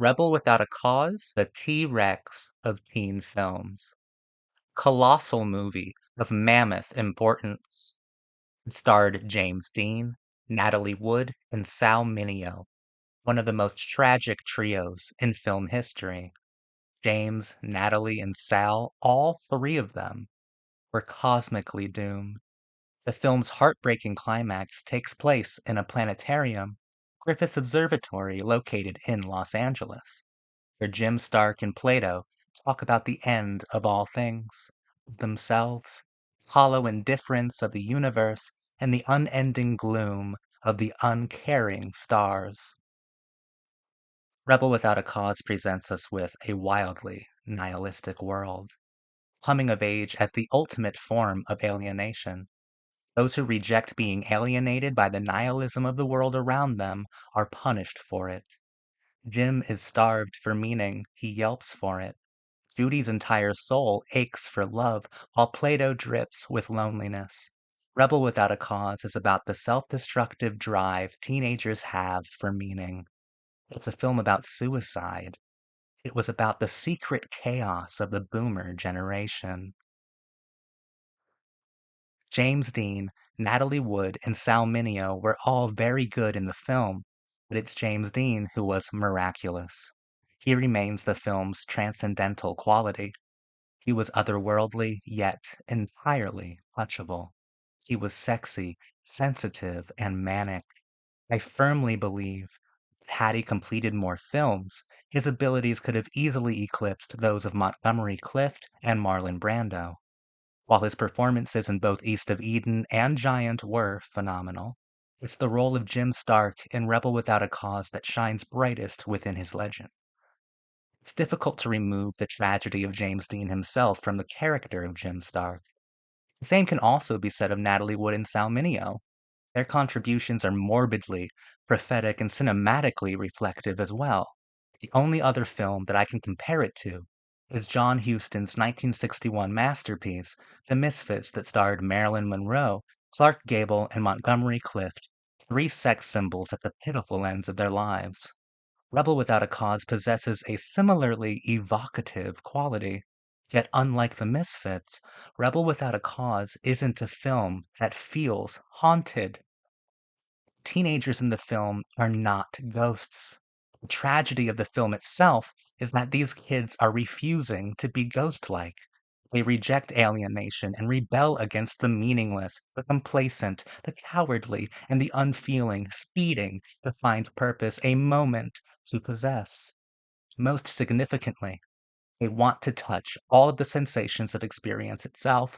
Rebel Without a Cause, the T-Rex of teen films. Colossal movie of mammoth importance. It starred James Dean, Natalie Wood, and Sal Mineo, one of the most tragic trios in film history. James, Natalie, and Sal, all three of them, were cosmically doomed. The film's heartbreaking climax takes place in a planetarium, Griffith Observatory, located in Los Angeles, where Jim Stark and Plato talk about the end of all things, themselves, hollow indifference of the universe, and the unending gloom of the uncaring stars. Rebel Without a Cause presents us with a wildly nihilistic world, coming of age as the ultimate form of alienation. Those who reject being alienated by the nihilism of the world around them are punished for it. Jim is starved for meaning, he yelps for it. Judy's entire soul aches for love, while Plato drips with loneliness. Rebel Without a Cause is about the self-destructive drive teenagers have for meaning. It's a film about suicide. It was about the secret chaos of the boomer generation. James Dean, Natalie Wood, and Sal Mineo were all very good in the film, but it's James Dean who was miraculous. He remains the film's transcendental quality. He was otherworldly, yet entirely touchable. He was sexy, sensitive, and manic. I firmly believe that had he completed more films, his abilities could have easily eclipsed those of Montgomery Clift and Marlon Brando. While his performances in both East of Eden and Giant were phenomenal, it's the role of Jim Stark in Rebel Without a Cause that shines brightest within his legend. It's difficult to remove the tragedy of James Dean himself from the character of Jim Stark. The same can also be said of Natalie Wood and Sal Mineo. Their contributions are morbidly, prophetic, and cinematically reflective as well. The only other film that I can compare it to is John Huston's 1961 masterpiece, The Misfits, that starred Marilyn Monroe, Clark Gable, and Montgomery Clift, three sex symbols at the pitiful ends of their lives. Rebel Without a Cause possesses a similarly evocative quality. Yet unlike The Misfits, Rebel Without a Cause isn't a film that feels haunted. Teenagers in the film are not ghosts. The tragedy of the film itself is that these kids are refusing to be ghost-like. They reject alienation and rebel against the meaningless, the complacent, the cowardly, and the unfeeling, speeding to find purpose, a moment to possess. Most significantly, they want to touch all of the sensations of experience itself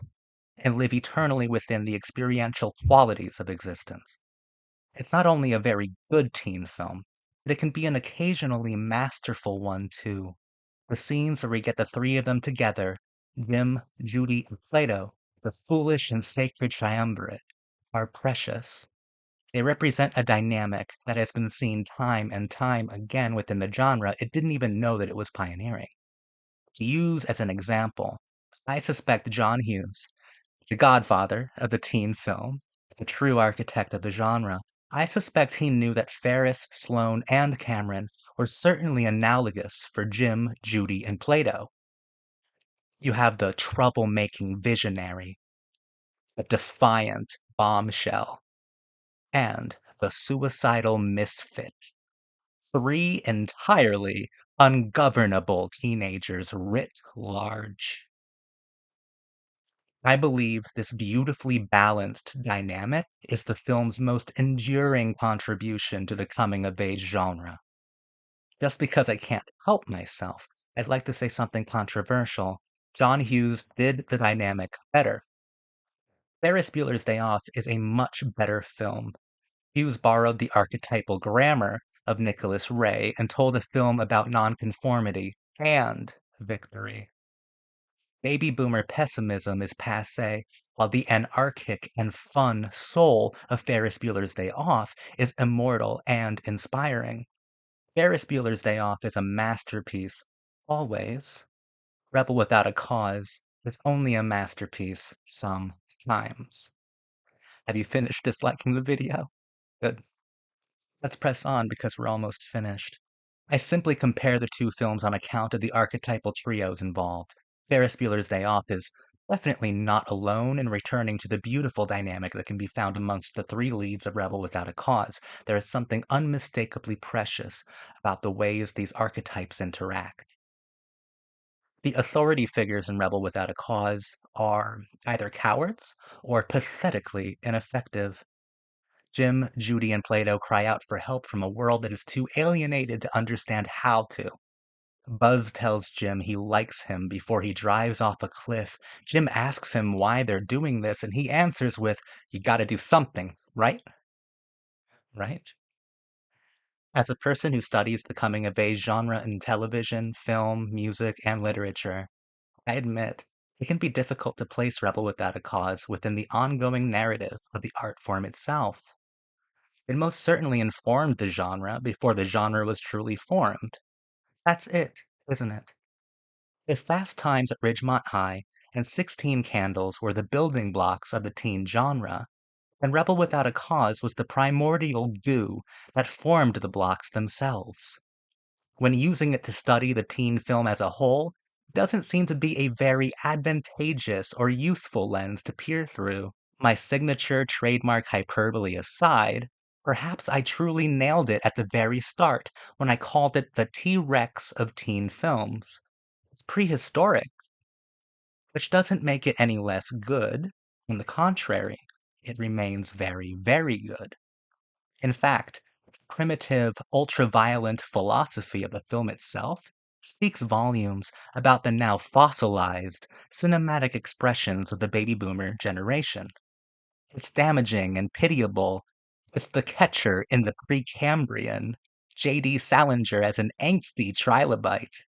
and live eternally within the experiential qualities of existence. It's not only a very good teen film, but it can be an occasionally masterful one too. The scenes where we get the three of them together, Jim, Judy, and Plato, the foolish and sacred triumvirate, are precious. They represent a dynamic that has been seen time and time again within the genre it didn't even know that it was pioneering. To use as an example, I suspect John Hughes, the godfather of the teen film, the true architect of the genre, I suspect he knew that Ferris, Sloane, and Cameron were certainly analogous for Jim, Judy, and Plato. You have the trouble-making visionary, the defiant bombshell, and the suicidal misfit. Three entirely ungovernable teenagers writ large. I believe this beautifully balanced dynamic is the film's most enduring contribution to the coming-of-age genre. Just because I can't help myself, I'd like to say something controversial. John Hughes did the dynamic better. Ferris Bueller's Day Off is a much better film. Hughes borrowed the archetypal grammar of Nicholas Ray and told a film about nonconformity and victory. Baby boomer pessimism is passe, while the anarchic and fun soul of Ferris Bueller's Day Off is immortal and inspiring. Ferris Bueller's Day Off is a masterpiece, always. Rebel Without a Cause is only a masterpiece sometimes. Have you finished disliking the video? Good. Let's press on because we're almost finished. I simply compare the two films on account of the archetypal trios involved. Ferris Bueller's Day Off is definitely not alone in returning to the beautiful dynamic that can be found amongst the three leads of Rebel Without a Cause. There is something unmistakably precious about the ways these archetypes interact. The authority figures in Rebel Without a Cause are either cowards or pathetically ineffective. Jim, Judy, and Plato cry out for help from a world that is too alienated to understand how to. Buzz tells Jim he likes him before he drives off a cliff. Jim asks him why they're doing this, and he answers with, "You gotta do something, right?" Right? As a person who studies the coming of age genre in television, film, music, and literature, I admit it can be difficult to place Rebel Without a Cause within the ongoing narrative of the art form itself. It most certainly informed the genre before the genre was truly formed. That's it, isn't it? If Fast Times at Ridgemont High and 16 Candles were the building blocks of the teen genre, then Rebel Without a Cause was the primordial goo that formed the blocks themselves. When using it to study the teen film as a whole, it doesn't seem to be a very advantageous or useful lens to peer through. My signature trademark hyperbole aside, perhaps I truly nailed it at the very start when I called it the T-Rex of teen films. It's prehistoric, which doesn't make it any less good. On the contrary, it remains very, very good. In fact, the primitive, ultra-violent philosophy of the film itself speaks volumes about the now fossilized, cinematic expressions of the baby boomer generation. It's damaging and pitiable. It's the catcher in the Precambrian, J.D. Salinger as an angsty trilobite.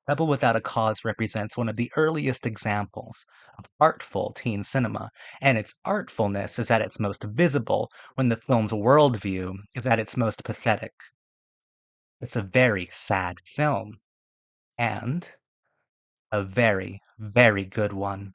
Rebel Without a Cause represents one of the earliest examples of artful teen cinema, and its artfulness is at its most visible when the film's worldview is at its most pathetic. It's a very sad film, and a very, very good one.